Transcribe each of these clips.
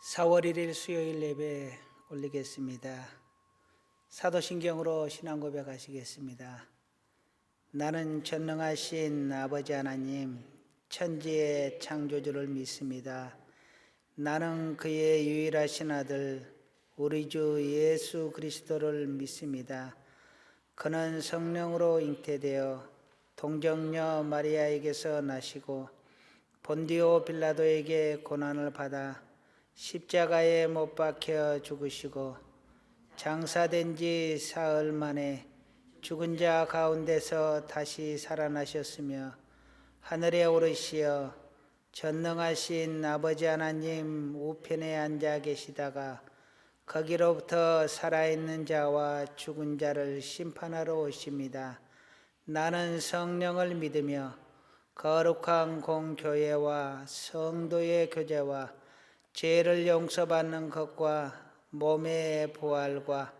4월 1일 수요일 예배 올리겠습니다. 사도신경으로 신앙 고백하시겠습니다. 나는 전능하신 아버지 하나님, 천지의 창조주를 믿습니다. 나는 그의 유일하신 아들, 우리 주 예수 그리스도를 믿습니다. 그는 성령으로 잉태되어 동정녀 마리아에게서 나시고 본디오 빌라도에게 고난을 받아 십자가에 못 박혀 죽으시고 장사된 지 사흘 만에 죽은 자 가운데서 다시 살아나셨으며 하늘에 오르시어 전능하신 아버지 하나님 우편에 앉아 계시다가 거기로부터 살아있는 자와 죽은 자를 심판하러 오십니다. 나는 성령을 믿으며 거룩한 공교회와 성도의 교제와 죄를 용서받는 것과 몸의 부활과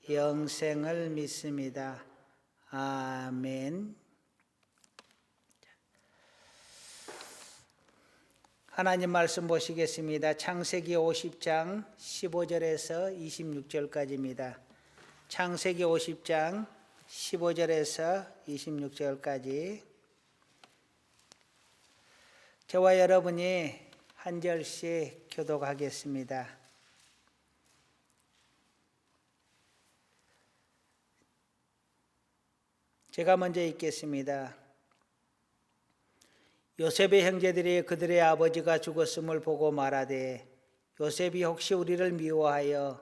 영생을 믿습니다. 아멘. 하나님 말씀 보시겠습니다. 창세기 50장 15절에서 26절까지입니다. 창세기 50장 15절에서 26절까지 저와 여러분이 한 절씩 교독하겠습니다. 제가 먼저 읽겠습니다. 요셉의 형제들이 그들의 아버지가 죽었음을 보고 말하되 요셉이 혹시 우리를 미워하여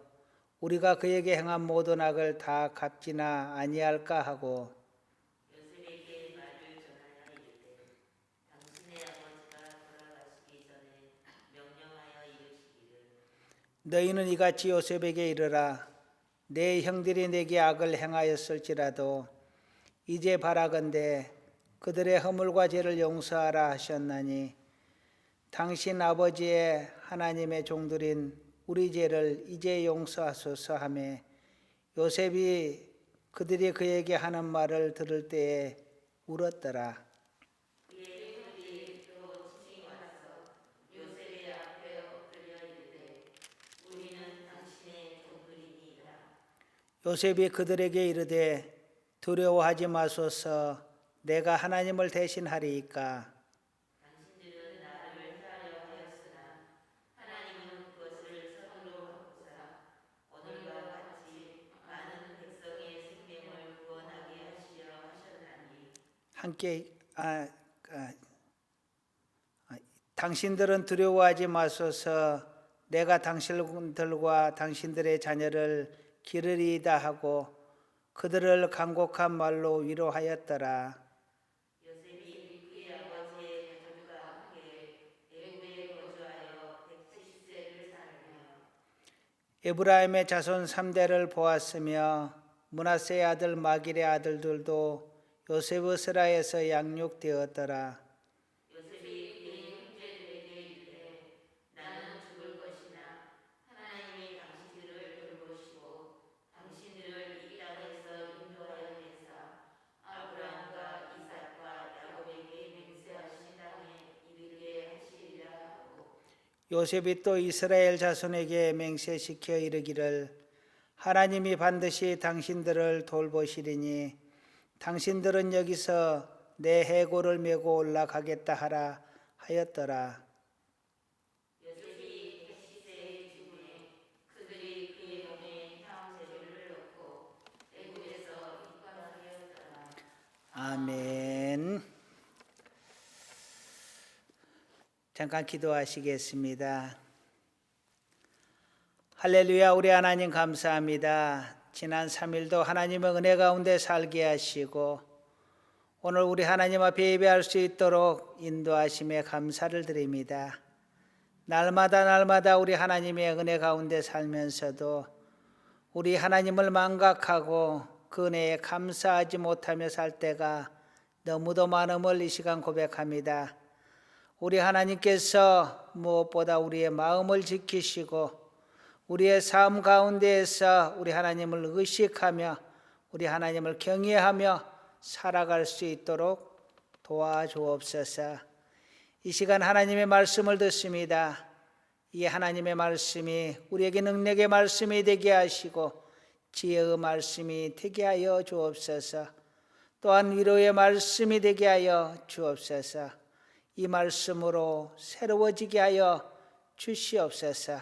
우리가 그에게 행한 모든 악을 다 갚지나 아니할까 하고 요셉에게 말을 전하여 이르되 당신의 아버지가 돌아가시기 전에 명령하여 이르시기를 너희는 이같이 요셉에게 이르라. 내 형들이 내게 악을 행하였을지라도 이제 바라건대 그들의 허물과 죄를 용서하라 하셨나니 당신 아버지의 하나님의 종들인 우리 죄를 이제 용서하소서 하매 요셉이 그들이 그에게 하는 말을 들을 때에 울었더라. 그의 형들이 또 친히 와서 요셉의 앞에 엎드려 이르되 우리는 당신의 종들이니이다. 요셉이 그들에게 이르되 두려워하지 마소서. 내가 하나님을 대신하리이까. 당신들은 나를 해하려 하였으나 하나님은 그것을 선으로 바꾸사 오늘과 같이 많은 백성의 생명을 구원하게 하시려 하셨나니 함께 당신들은 두려워하지 마소서. 내가 당신들과 당신들의 자녀를 기르리이다 하고 그들을 간곡한 말로 위로하였더라. 요셉이 그의 아버지의 가족과 함께 애굽에 거주하여 170세를 살며 에브라임의 자손 3대를 보았으며 므낫세의 아들 마길의 아들들도 요셉의 스라에서 양육되었더라. 요셉이 그의 형제들에게 이르되 나는 죽을 것이나 하나님이 당신들을 돌보시고 당신들을 이 땅에서 인도하여 내사 아브라함과 이삭과 야곱에게 맹세하신 땅에 이르게 하시리라 하고 요셉이 또 이스라엘 자손에게 맹세시켜 이르기를 하나님이 반드시 당신들을 돌보시리니 당신들은 여기서 내 해골을 메고 올라가겠다 하라 하였더라. 요셉이 110세에 죽음에 그들이 그의 몸에 향 재료를 넣고 애굽에서 입관하였더라. 아멘. 잠깐 기도하시겠습니다. 할렐루야. 우리 하나님 감사합니다. 지난 3일도 하나님의 은혜 가운데 살게 하시고 오늘 우리 하나님 앞에 예배할 수 있도록 인도하심에 감사를 드립니다. 날마다 우리 하나님의 은혜 가운데 살면서도 우리 하나님을 망각하고 그 은혜에 감사하지 못하며 살 때가 너무도 많음을 이 시간 고백합니다. 우리 하나님께서 무엇보다 우리의 마음을 지키시고 우리의 삶 가운데에서 우리 하나님을 의식하며 우리 하나님을 경외하며 살아갈 수 있도록 도와주옵소서. 이 시간 하나님의 말씀을 듣습니다. 이 하나님의 말씀이 우리에게 능력의 말씀이 되게 하시고 지혜의 말씀이 되게 하여 주옵소서. 또한 위로의 말씀이 되게 하여 주옵소서. 이 말씀으로 새로워지게 하여 주시옵소서.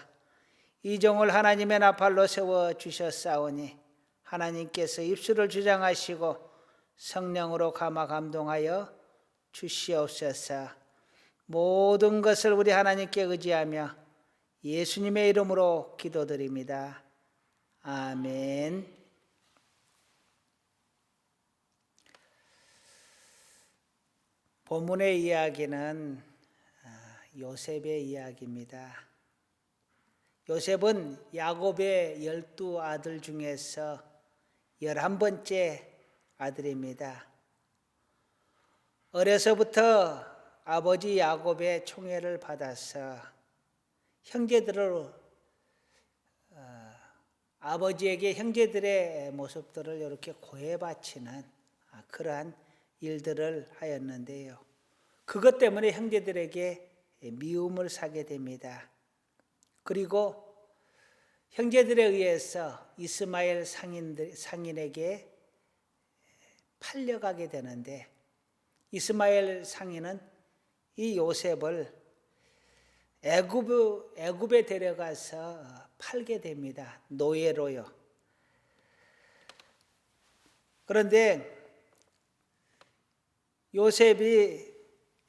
이 종을 하나님의 나팔로 세워 주셨사오니 하나님께서 입술을 주장하시고 성령으로 감화 감동하여 주시옵소서. 모든 것을 우리 하나님께 의지하며 예수님의 이름으로 기도드립니다. 아멘. 본문의 이야기는 요셉의 이야기입니다. 요셉은 야곱의 12아들 중에서 11번째 아들입니다. 어려서부터 아버지 야곱의 총애를 받아서 형제들을 아버지에게 형제들의 모습들을 이렇게 고해바치는 그러한 일들을 하였는데요. 그것 때문에 형제들에게 미움을 사게 됩니다. 그리고 형제들에 의해서 이스마엘 상인에게 팔려가게 되는데 이스마엘 상인은 이 요셉을 애굽에 데려가서 팔게 됩니다. 노예로요. 그런데 요셉이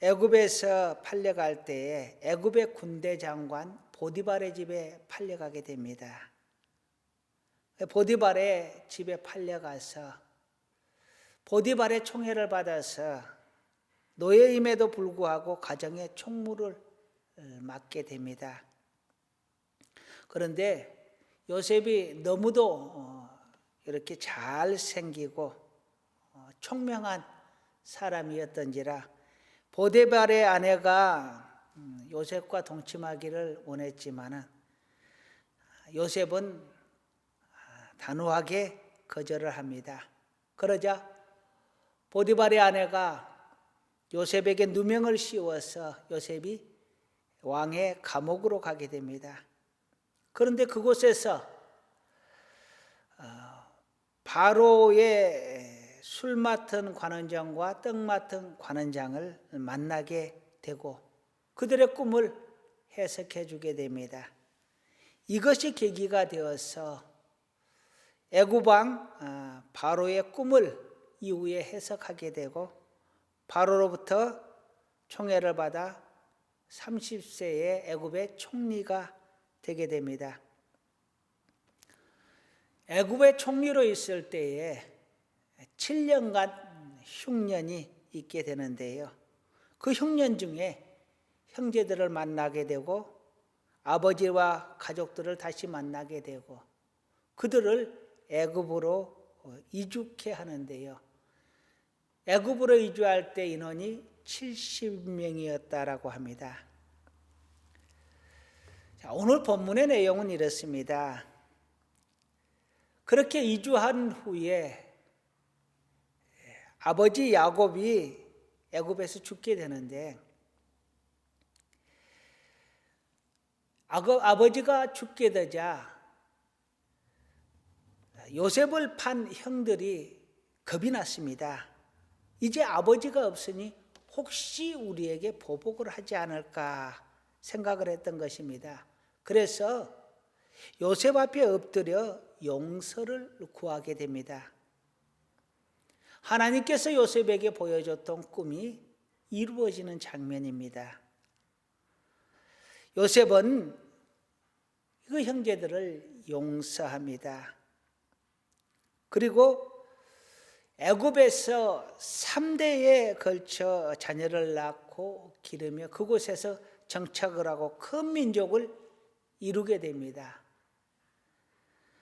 애굽에서 팔려갈 때에 애굽의 군대 장관 보디발의 집에 팔려가게 됩니다. 보디발의 집에 팔려가서 보디발의 총애를 받아서 노예임에도 불구하고 가정의 총무를 맡게 됩니다. 그런데 요셉이 너무도 이렇게 잘생기고 총명한 사람이었던지라 보디발의 아내가 요셉과 동침하기를 원했지만 요셉은 단호하게 거절을 합니다. 그러자 보디발의 아내가 요셉에게 누명을 씌워서 요셉이 왕의 감옥으로 가게 됩니다. 그런데 그곳에서 바로의 술 맡은 관원장과 떡 맡은 관원장을 만나게 되고 그들의 꿈을 해석해 주게 됩니다. 이것이 계기가 되어서 애굽왕 바로의 꿈을 이후에 해석하게 되고 바로로부터 총애를 받아 30세의 애굽의 총리가 되게 됩니다. 애굽의 총리로 있을 때에 7년간 흉년이 있게 되는데요. 그 흉년 중에 형제들을 만나게 되고 아버지와 가족들을 다시 만나게 되고 그들을 애굽으로 이주케 하는데요. 애굽으로 이주할 때 인원이 70명이었다라고 합니다. 자, 오늘 본문의 내용은 이렇습니다. 그렇게 이주한 후에 아버지 야곱이 애굽에서 죽게 되는데 아버지가 죽게 되자 요셉을 판 형들이 겁이 났습니다. 이제 아버지가 없으니 혹시 우리에게 보복을 하지 않을까 생각을 했던 것입니다. 그래서 요셉 앞에 엎드려 용서를 구하게 됩니다. 하나님께서 요셉에게 보여줬던 꿈이 이루어지는 장면입니다. 요셉은 그 형제들을 용서합니다. 그리고 애굽에서 3대에 걸쳐 자녀를 낳고 기르며 그곳에서 정착을 하고 큰 민족을 이루게 됩니다.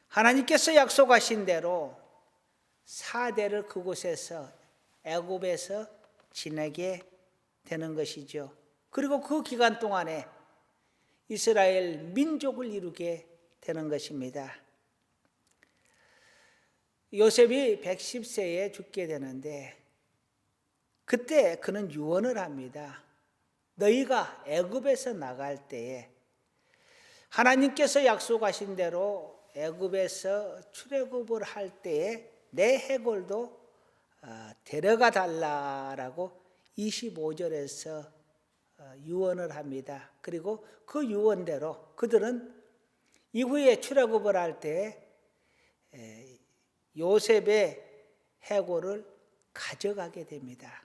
하나님께서 약속하신 대로 4대를 그곳에서 애굽에서 지내게 되는 것이죠. 그리고 그 기간 동안에 이스라엘 민족을 이루게 되는 것입니다. 요셉이 110세에 죽게 되는데 그때 그는 유언을 합니다. 너희가 애굽에서 나갈 때에 하나님께서 약속하신 대로 애굽에서 출애굽을 할 때에 내 해골도 데려가 달라라고 25절에서 유언을 합니다. 그리고 그 유언대로 그들은 이후에 출애굽을 할 때 요셉의 해골을 가져가게 됩니다.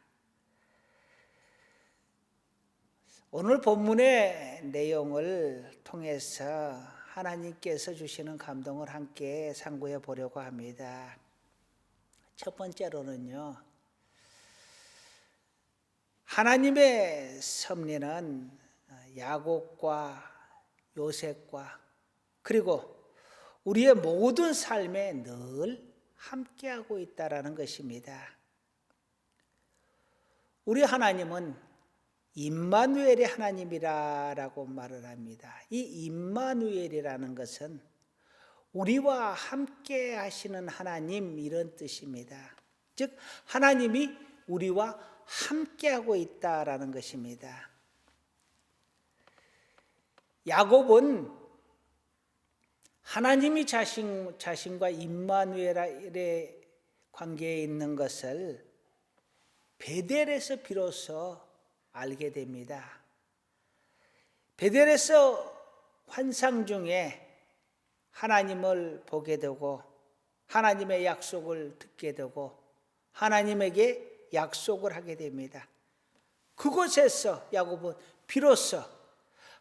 오늘 본문의 내용을 통해서 하나님께서 주시는 감동을 함께 상고해 보려고 합니다. 첫 번째로는요, 하나님의 섭리는 야곱과 요셉과 그리고 우리의 모든 삶에 늘 함께하고 있다라는 것입니다. 우리 하나님은 임마누엘의 하나님이라고 말을 합니다. 이 임마누엘이라는 것은 우리와 함께 하시는 하나님 이런 뜻입니다. 즉 하나님이 우리와 함께하고 있다라는 것입니다. 야곱은 하나님이 자신과 임마누엘의 관계에 있는 것을 베델에서 비로소 알게 됩니다. 베델에서 환상 중에 하나님을 보게 되고 하나님의 약속을 듣게 되고 하나님에게 약속을 하게 됩니다. 그곳에서 야곱은 비로소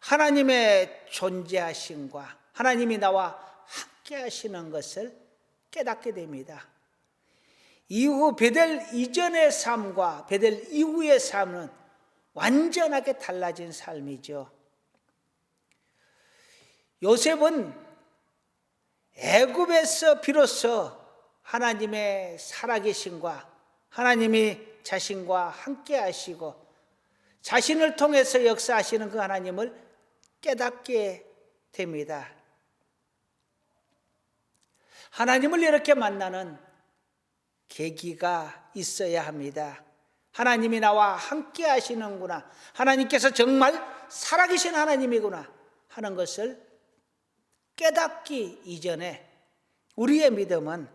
하나님의 존재하심과 하나님이 나와 함께 하시는 것을 깨닫게 됩니다. 이후 베델 이전의 삶과 베델 이후의 삶은 완전하게 달라진 삶이죠. 요셉은 애굽에서 비로소 하나님의 살아계심과 하나님이 자신과 함께 하시고 자신을 통해서 역사하시는 그 하나님을 깨닫게 됩니다. 하나님을 이렇게 만나는 계기가 있어야 합니다. 하나님이 나와 함께 하시는구나, 하나님께서 정말 살아계신 하나님이구나 하는 것을 깨닫기 이전에 우리의 믿음은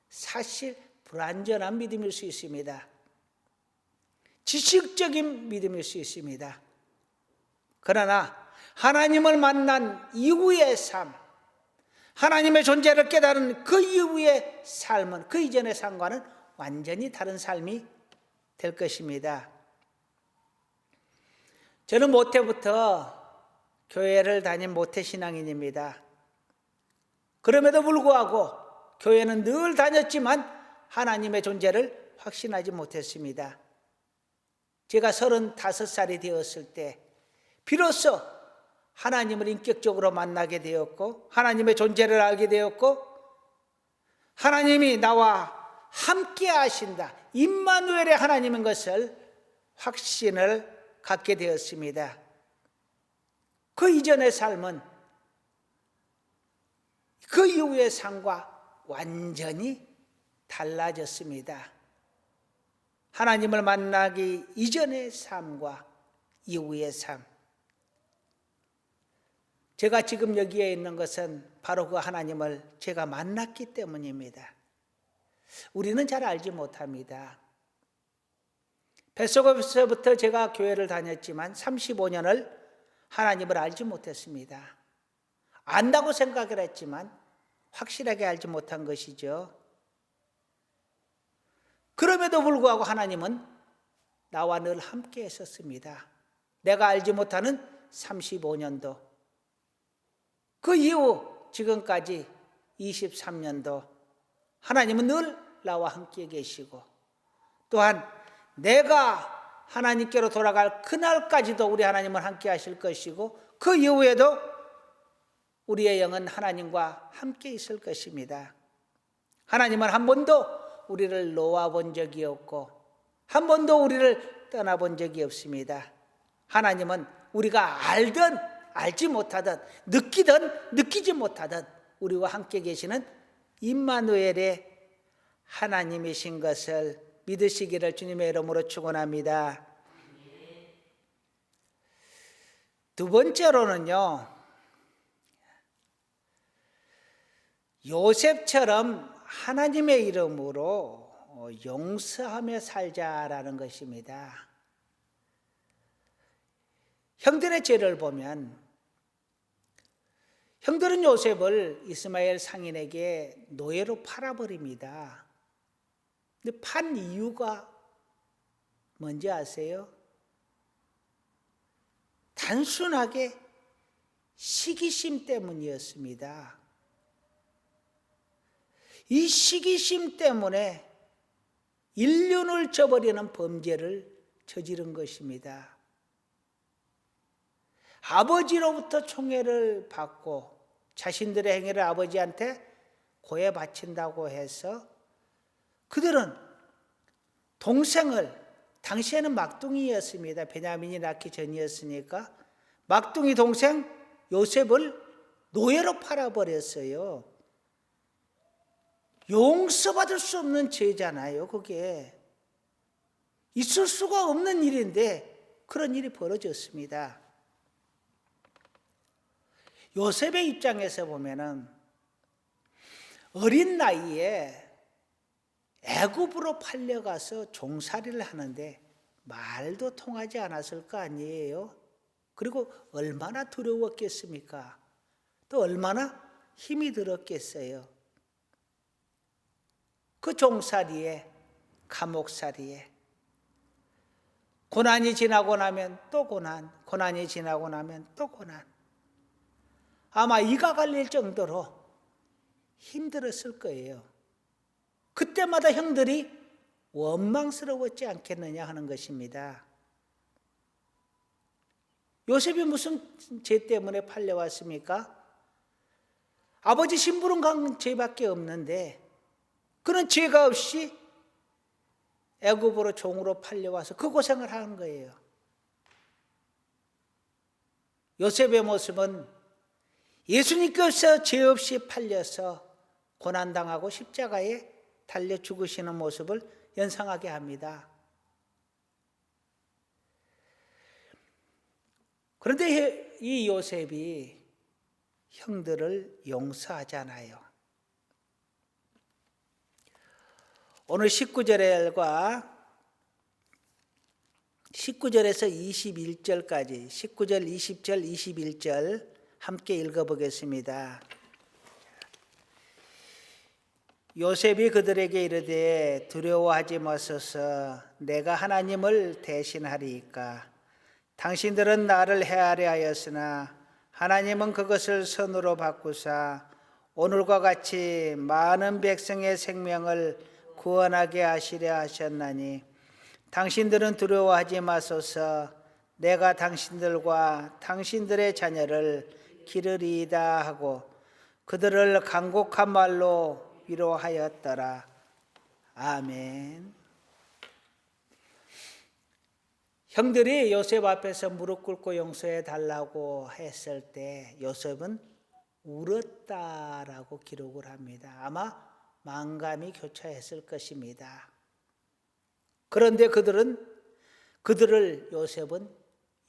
사실 불완전한 믿음일 수 있습니다. 지식적인 믿음일 수 있습니다. 그러나 하나님을 만난 이후의 삶, 하나님의 존재를 깨달은 그 이후의 삶은 그 이전의 삶과는 완전히 다른 삶이 될 것입니다. 저는 모태부터 교회를 다닌 모태신앙인입니다. 그럼에도 불구하고 교회는 늘 다녔지만 하나님의 존재를 확신하지 못했습니다. 제가 35살이 되었을 때 비로소 하나님을 인격적으로 만나게 되었고 하나님의 존재를 알게 되었고 하나님이 나와 함께 하신다, 임마누엘의 하나님인 것을 확신을 갖게 되었습니다. 그 이전의 삶은 그 이후의 삶과 완전히 달라졌습니다. 하나님을 만나기 이전의 삶과 이후의 삶. 제가 지금 여기에 있는 것은 바로 그 하나님을 제가 만났기 때문입니다. 우리는 잘 알지 못합니다. 뱃속에서부터 제가 교회를 다녔지만 35년을 하나님을 알지 못했습니다. 안다고 생각을 했지만 확실하게 알지 못한 것이죠. 그럼에도 불구하고 하나님은 나와 늘 함께 했었습니다. 내가 알지 못하는 35년도, 그 이후 지금까지 23년도 하나님은 늘 나와 함께 계시고 또한 내가 하나님께로 돌아갈 그날까지도 우리 하나님은 함께 하실 것이고 그 이후에도 우리의 영은 하나님과 함께 있을 것입니다. 하나님은 한 번도 우리를 놓아본 적이 없고 한 번도 우리를 떠나본 적이 없습니다. 하나님은 우리가 알든 알지 못하든 느끼든 느끼지 못하든 우리와 함께 계시는 임마누엘의 하나님이신 것을 믿으시기를 주님의 이름으로 축원합니다. 두 번째로는요, 요셉처럼 하나님의 이름으로 용서하며 살자라는 것입니다. 형들의 죄를 보면 형들은 요셉을 이스마엘 상인에게 노예로 팔아버립니다. 근데 판 이유가 뭔지 아세요? 단순하게 시기심 때문이었습니다. 이 시기심 때문에 인륜을 저버리는 범죄를 저지른 것입니다. 아버지로부터 총애를 받고 자신들의 행위를 아버지한테 고해 바친다고 해서 그들은 동생을, 당시에는 막둥이였습니다. 베냐민이 낳기 전이었으니까 막둥이 동생 요셉을 노예로 팔아버렸어요. 용서받을 수 없는 죄잖아요. 그게 있을 수가 없는 일인데 그런 일이 벌어졌습니다. 요셉의 입장에서 보면은 어린 나이에 애굽으로 팔려가서 종살이를 하는데 말도 통하지 않았을 거 아니에요. 그리고 얼마나 두려웠겠습니까? 또 얼마나 힘이 들었겠어요. 그 종살이에, 감옥살이에 고난이 지나고 나면 또 고난, 고난이 지나고 나면 또 고난. 아마 이가 갈릴 정도로 힘들었을 거예요. 그때마다 형들이 원망스러웠지 않겠느냐 하는 것입니다. 요셉이 무슨 죄 때문에 팔려왔습니까? 아버지 심부름 간 죄밖에 없는데 그런 죄가 없이 애굽으로 종으로 팔려와서 그 고생을 하는 거예요. 요셉의 모습은 예수님께서 죄 없이 팔려서 고난당하고 십자가에 달려 죽으시는 모습을 연상하게 합니다. 그런데 이 요셉이 형들을 용서하잖아요. 오늘 19절에서 21절까지 19절, 20절, 21절 함께 읽어보겠습니다. 요셉이 그들에게 이르되 두려워하지 마소서 내가 하나님을 대신하리이까 당신들은 나를 해하려 하였으나 하나님은 그것을 선으로 바꾸사 오늘과 같이 많은 백성의 생명을 구원하게 하시려 하셨나니 당신들은 두려워하지 마소서 내가 당신들과 당신들의 자녀를 기르리이다 하고 그들을 간곡한 말로 위로하였더라. 아멘. 형들이 요셉 앞에서 무릎 꿇고 용서해 달라고 했을 때 요셉은 울었다라고 기록을 합니다. 아마 만감이 교차했을 것입니다. 그런데 그들을 요셉은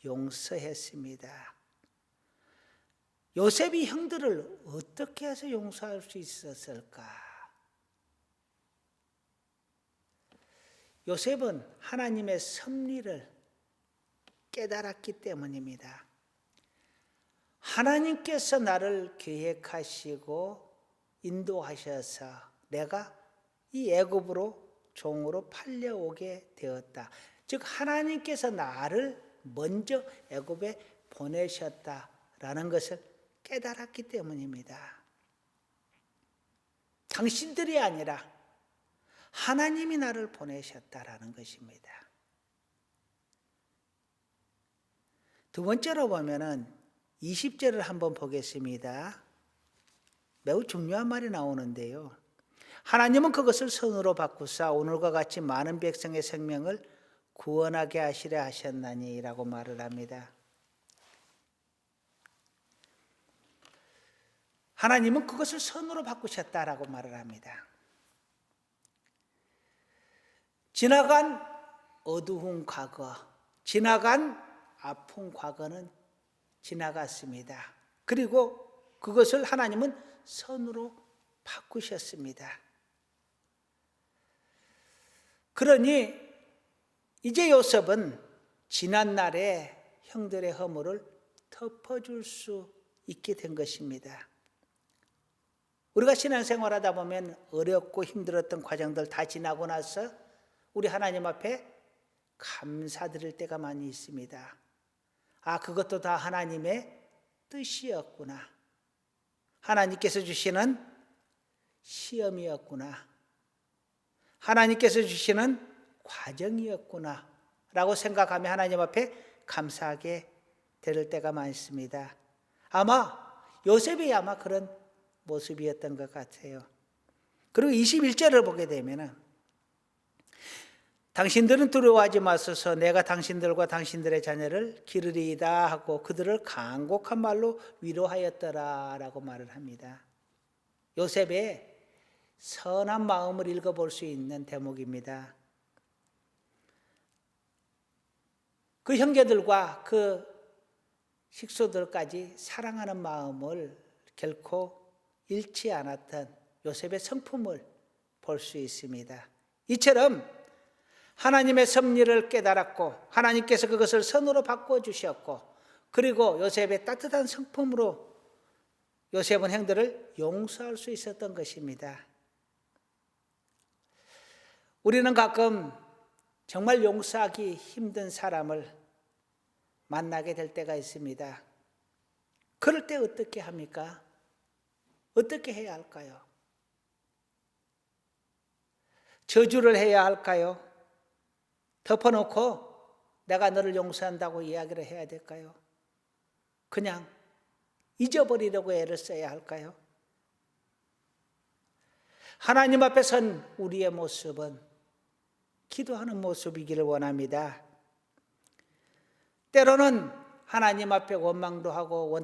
용서했습니다. 요셉이 형들을 어떻게 해서 용서할 수 있었을까? 요셉은 하나님의 섭리를 깨달았기 때문입니다. 하나님께서 나를 계획하시고 인도하셔서 내가 이 애굽으로 종으로 팔려오게 되었다. 즉 하나님께서 나를 먼저 애굽에 보내셨다라는 것을 깨달았기 때문입니다. 당신들이 아니라 하나님이 나를 보내셨다라는 것입니다. 두 번째로 보면은 20절을 한번 보겠습니다. 매우 중요한 말이 나오는데요. 하나님은 그것을 선으로 바꾸사 오늘과 같이 많은 백성의 생명을 구원하게 하시려 하셨나니 라고 말을 합니다. 하나님은 그것을 선으로 바꾸셨다라고 말을 합니다. 지나간 어두운 과거, 지나간 아픈 과거는 지나갔습니다. 그리고 그것을 하나님은 선으로 바꾸셨습니다. 그러니 이제 요셉은 지난날의 형들의 허물을 덮어줄 수 있게 된 것입니다. 우리가 신앙생활하다 보면 어렵고 힘들었던 과정들 다 지나고 나서 우리 하나님 앞에 감사드릴 때가 많이 있습니다. 아, 그것도 다 하나님의 뜻이었구나. 하나님께서 주시는 시험이었구나. 하나님께서 주시는 과정이었구나 라고 생각하며 하나님 앞에 감사하게 될 때가 많습니다. 아마 요셉이 아마 그런 모습이었던 것 같아요. 그리고 21절을 보게 되면 당신들은 두려워하지 마소서, 내가 당신들과 당신들의 자녀를 기르리이다 하고 그들을 간곡한 말로 위로하였더라 라고 말을 합니다. 요셉의 선한 마음을 읽어볼 수 있는 대목입니다. 그 형제들과 그 식소들까지 사랑하는 마음을 결코 잃지 않았던 요셉의 성품을 볼 수 있습니다. 이처럼 하나님의 섭리를 깨달았고 하나님께서 그것을 선으로 바꿔주셨고 그리고 요셉의 따뜻한 성품으로 요셉은 형들을 용서할 수 있었던 것입니다. 우리는 가끔 정말 용서하기 힘든 사람을 만나게 될 때가 있습니다. 그럴 때 어떻게 합니까? 어떻게 해야 할까요? 저주를 해야 할까요? 덮어놓고 내가 너를 용서한다고 이야기를 해야 될까요? 그냥 잊어버리려고 애를 써야 할까요? 하나님 앞에 선 우리의 모습은 기도하는 모습이기를 원합니다. 때로는 하나님 앞에 원망도 하고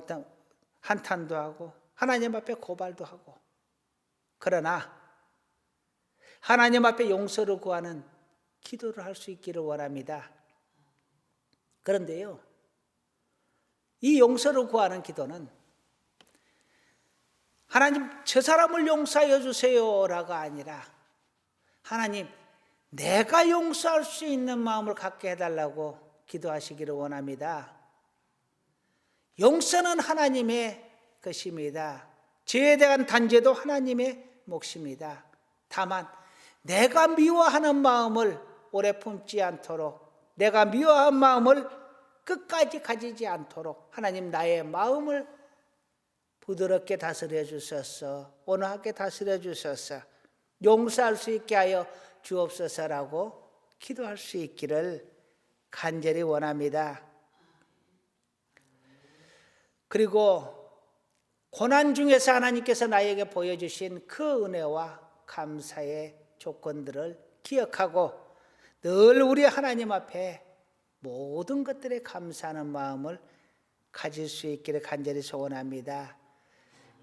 한탄도 하고 하나님 앞에 고발도 하고 그러나 하나님 앞에 용서를 구하는 기도를 할 수 있기를 원합니다. 그런데요, 이 용서를 구하는 기도는 하나님 저 사람을 용서하여 주세요라가 아니라 하나님 내가 용서할 수 있는 마음을 갖게 해달라고 기도하시기를 원합니다. 용서는 하나님의 것입니다. 죄에 대한 단죄도 하나님의 몫입니다. 다만 내가 미워하는 마음을 오래 품지 않도록 내가 미워한 마음을 끝까지 가지지 않도록 하나님 나의 마음을 부드럽게 다스려 주셔서 온화하게 다스려 주셔서 용서할 수 있게 하여 주옵소서라고 기도할 수 있기를 간절히 원합니다. 그리고 고난 중에서 하나님께서 나에게 보여주신 그 은혜와 감사의 조건들을 기억하고 늘 우리 하나님 앞에 모든 것들에 감사하는 마음을 가질 수 있기를 간절히 소원합니다.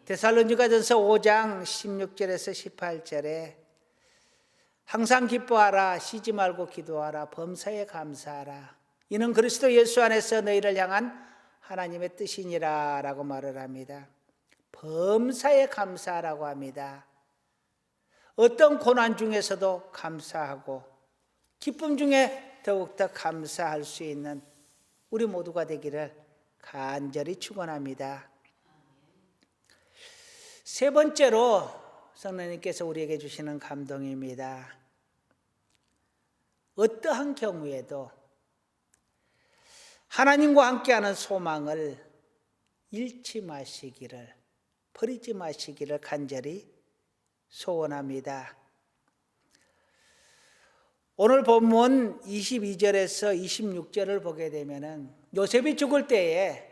데살로니가전서 5장 16절에서 18절에 항상 기뻐하라, 쉬지 말고 기도하라, 범사에 감사하라, 이는 그리스도 예수 안에서 너희를 향한 하나님의 뜻이니라 라고 말을 합니다. 범사에 감사하라고 합니다. 어떤 고난 중에서도 감사하고 기쁨 중에 더욱더 감사할 수 있는 우리 모두가 되기를 간절히 축원합니다. 세 번째로 성령님께서 우리에게 주시는 감동입니다. 어떠한 경우에도 하나님과 함께하는 소망을 잃지 마시기를, 버리지 마시기를 간절히 소원합니다. 오늘 본문 22절에서 26절을 보게 되면 요셉이 죽을 때에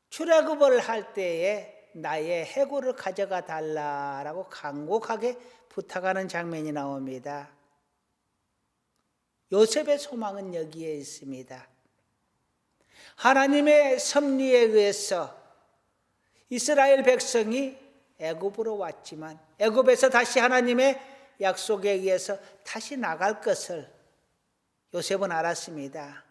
출애굽을 할 때에 나의 해골을 가져가 달라라고 간곡하게 부탁하는 장면이 나옵니다. 요셉의 소망은 여기에 있습니다. 하나님의 섭리에 의해서 이스라엘 백성이 애굽으로 왔지만 애굽에서 다시 하나님의 약속에 의해서 다시 나갈 것을 요셉은 알았습니다.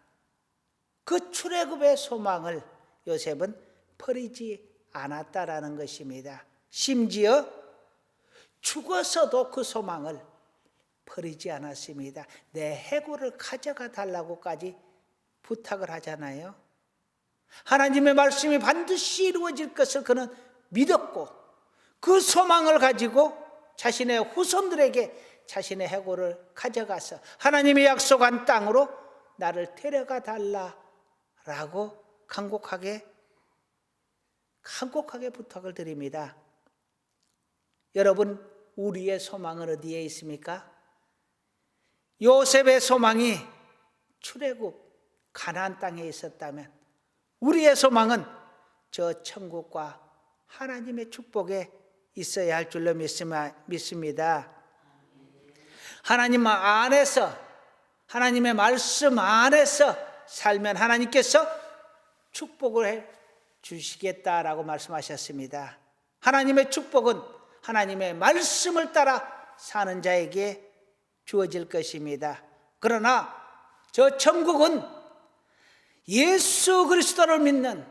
그 출애굽의 소망을 요셉은 버리지 않았다라는 것입니다. 심지어 죽어서도 그 소망을 버리지 않았습니다. 내 해골을 가져가 달라고까지 부탁을 하잖아요. 하나님의 말씀이 반드시 이루어질 것을 그는 믿었고 그 소망을 가지고 자신의 후손들에게 자신의 해골을 가져가서 하나님이 약속한 땅으로 나를 데려가 달라라고 간곡하게 부탁을 드립니다. 여러분, 우리의 소망은 어디에 있습니까? 요셉의 소망이 출애굽 가나안 땅에 있었다면 우리의 소망은 저 천국과 하나님의 축복에 있어야 할 줄로 믿습니다. 하나님 안에서, 하나님의 말씀 안에서 살면 하나님께서 축복을 해 주시겠다라고 말씀하셨습니다. 하나님의 축복은 하나님의 말씀을 따라 사는 자에게 주어질 것입니다. 그러나 저 천국은 예수 그리스도를 믿는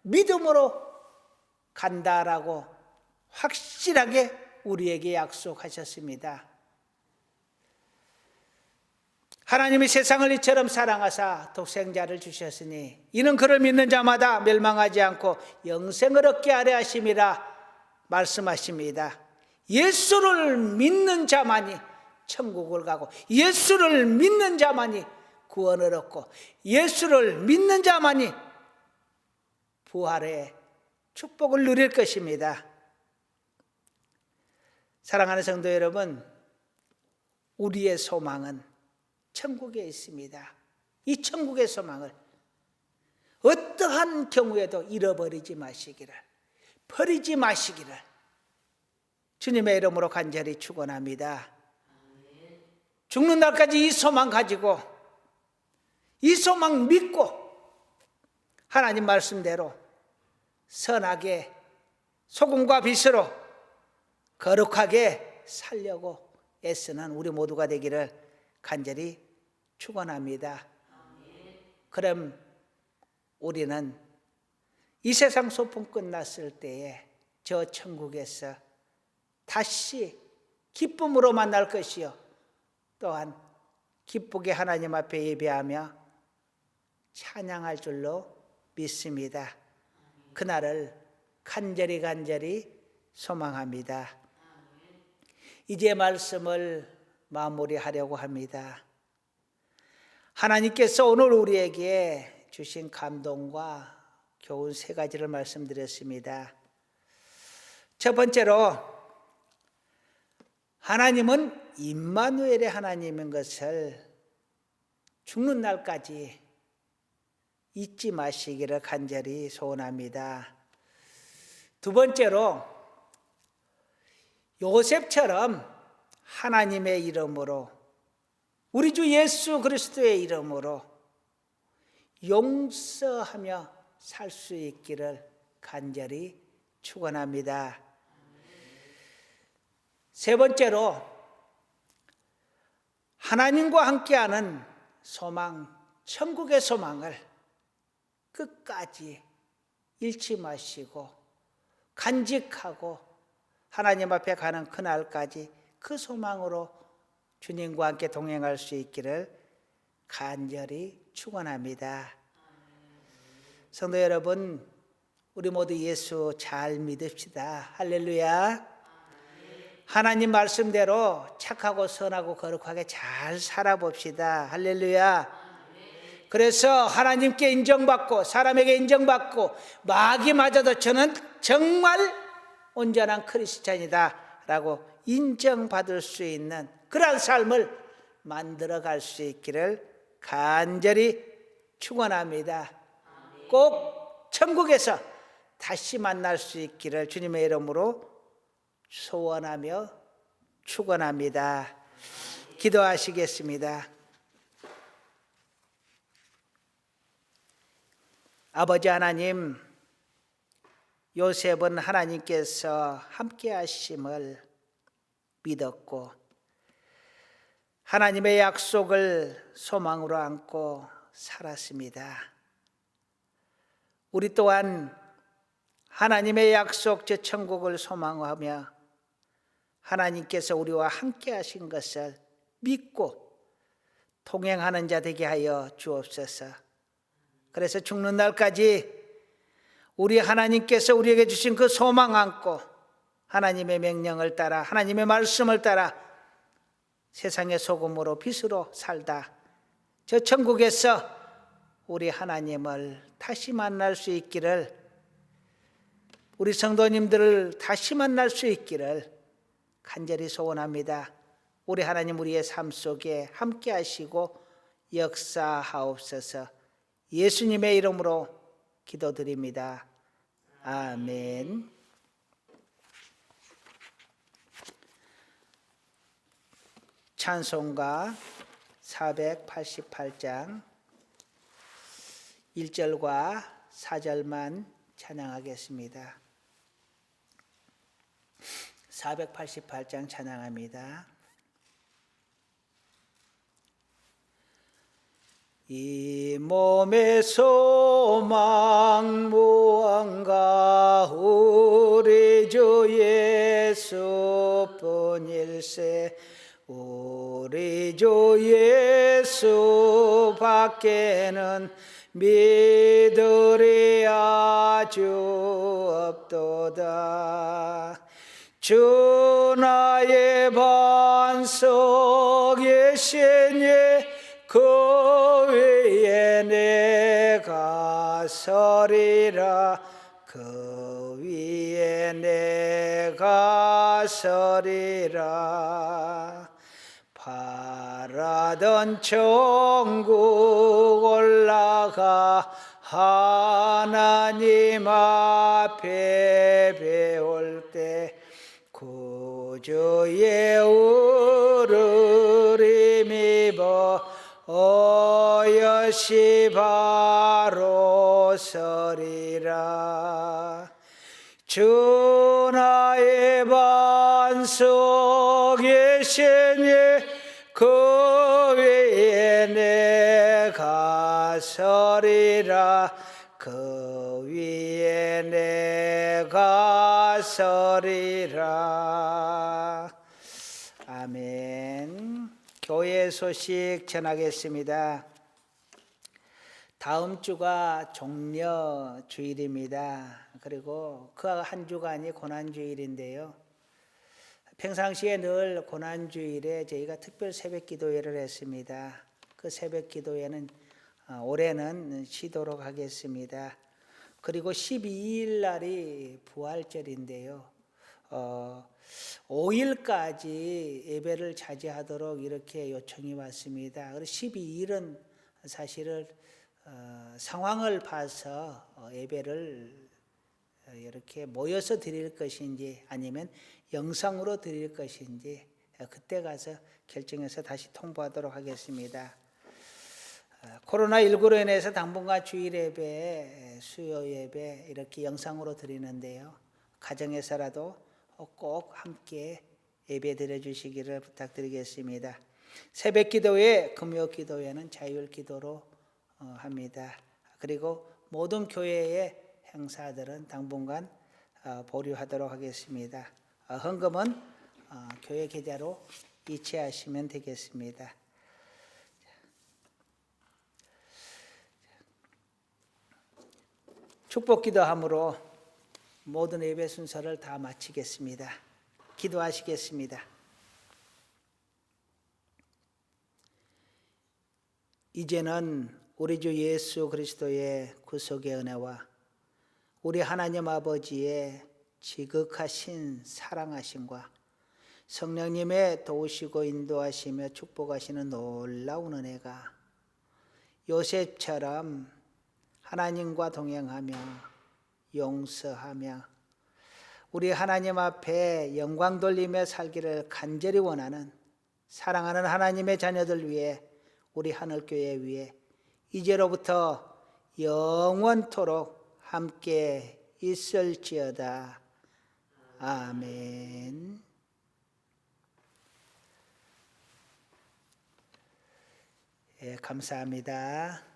믿음으로 간다라고 확실하게 우리에게 약속하셨습니다. 하나님이 세상을 이처럼 사랑하사 독생자를 주셨으니 이는 그를 믿는 자마다 멸망하지 않고 영생을 얻게 하려 하심이라 말씀하십니다. 예수를 믿는 자만이 천국을 가고 예수를 믿는 자만이 구원을 얻고 예수를 믿는 자만이 부활의 축복을 누릴 것입니다. 사랑하는 성도 여러분, 우리의 소망은 천국에 있습니다. 이 천국의 소망을 어떠한 경우에도 잃어버리지 마시기를, 버리지 마시기를 주님의 이름으로 간절히 축원합니다. 죽는 날까지 이 소망 가지고, 이 소망 믿고 하나님 말씀대로 선하게 소금과 빛으로 거룩하게 살려고 애쓰는 우리 모두가 되기를 간절히 축원합니다. 그럼 우리는 이 세상 소풍 끝났을 때에 저 천국에서 다시 기쁨으로 만날 것이요 또한 기쁘게 하나님 앞에 예배하며 찬양할 줄로 믿습니다. 그날을 간절히 소망합니다. 이제 말씀을 마무리하려고 합니다. 하나님께서 오늘 우리에게 주신 감동과 교훈 세 가지를 말씀드렸습니다. 첫 번째로 하나님은 임마누엘의 하나님인 것을 죽는 날까지 잊지 마시기를 간절히 소원합니다. 두 번째로 요셉처럼 하나님의 이름으로 우리 주 예수 그리스도의 이름으로 용서하며 살 수 있기를 간절히 축원합니다. 세 번째로 하나님과 함께하는 소망, 천국의 소망을 끝까지 잃지 마시고 간직하고 하나님 앞에 가는 그날까지 그 소망으로 주님과 함께 동행할 수 있기를 간절히 축원합니다. 성도 여러분, 우리 모두 예수 잘 믿읍시다. 할렐루야. 하나님 말씀대로 착하고 선하고 거룩하게 잘 살아봅시다. 할렐루야. 그래서 하나님께 인정받고 사람에게 인정받고 마귀마저도 저는 정말 온전한 크리스찬이다 라고 인정받을 수 있는 그러한 삶을 만들어갈 수 있기를 간절히 축원합니다. 꼭 천국에서 다시 만날 수 있기를 주님의 이름으로 소원하며 축원합니다. 기도하시겠습니다. 아버지 하나님, 요셉은 하나님께서 함께 하심을 믿었고 하나님의 약속을 소망으로 안고 살았습니다. 우리 또한 하나님의 약속 저 천국을 소망하며 하나님께서 우리와 함께 하신 것을 믿고 동행하는 자 되게 하여 주옵소서. 그래서 죽는 날까지 우리 하나님께서 우리에게 주신 그 소망 안고 하나님의 명령을 따라 하나님의 말씀을 따라 세상의 소금으로 빛으로 살다 저 천국에서 우리 하나님을 다시 만날 수 있기를, 우리 성도님들을 다시 만날 수 있기를 간절히 소원합니다. 우리 하나님 우리의 삶 속에 함께 하시고 역사하옵소서. 예수님의 이름으로 기도드립니다. 아멘. 찬송가 488장 1절과 4절만 찬양하겠습니다. 488장 찬양합니다. 이 몸의 소망 무언가 우리 주 예수뿐일세. 우리 주 예수 밖에는 믿으리 아주 없도다. 주 나의 반석이시니 그 위에 내가 서리라. 그 위에 내가 서리라. 바라던 천국 올라가 하나님 앞에 배울 때 구주의 우를 힘입어 어여시 바로 서리라. 주 나의 반석이시니 그 위에 내가 서리라. 그 위에 내가 서리라. 아멘. 교회 소식 전하겠습니다. 다음 주가 종려 주일입니다. 그리고 그 한 주간이 고난주일인데요. 평상시에 늘 고난주일에 저희가 특별 새벽 기도회를 했습니다. 그 새벽 기도회는 올해는 쉬도록 하겠습니다. 그리고 12일 날이 부활절인데요. 5일까지 예배를 자제하도록 이렇게 요청이 왔습니다. 그리고 12일은 사실은 상황을 봐서 예배를 이렇게 모여서 드릴 것인지 아니면 영상으로 드릴 것인지 그때 가서 결정해서 다시 통보하도록 하겠습니다. 코로나19로 인해서 당분간 주일 예배, 수요 예배 이렇게 영상으로 드리는데요. 가정에서라도 꼭 함께 예배 드려주시기를 부탁드리겠습니다. 새벽 기도회, 금요 기도회는 자율 기도로 합니다. 그리고 모든 교회의 행사들은 당분간 보류하도록 하겠습니다. 헌금은 교회 계좌로 이체하시면 되겠습니다. 축복 기도함으로 모든 예배 순서를 다 마치겠습니다. 기도하시겠습니다. 이제는 우리 주 예수 그리스도의 구속의 은혜와 우리 하나님 아버지의 지극하신 사랑하심과 성령님의 도우시고 인도하시며 축복하시는 놀라운 은혜가 요셉처럼 하나님과 동행하며 용서하며 우리 하나님 앞에 영광 돌리며 살기를 간절히 원하는 사랑하는 하나님의 자녀들 위해 우리 하늘교회 위에 이제로부터 영원토록 함께 있을지어다. 아멘. 예, 감사합니다.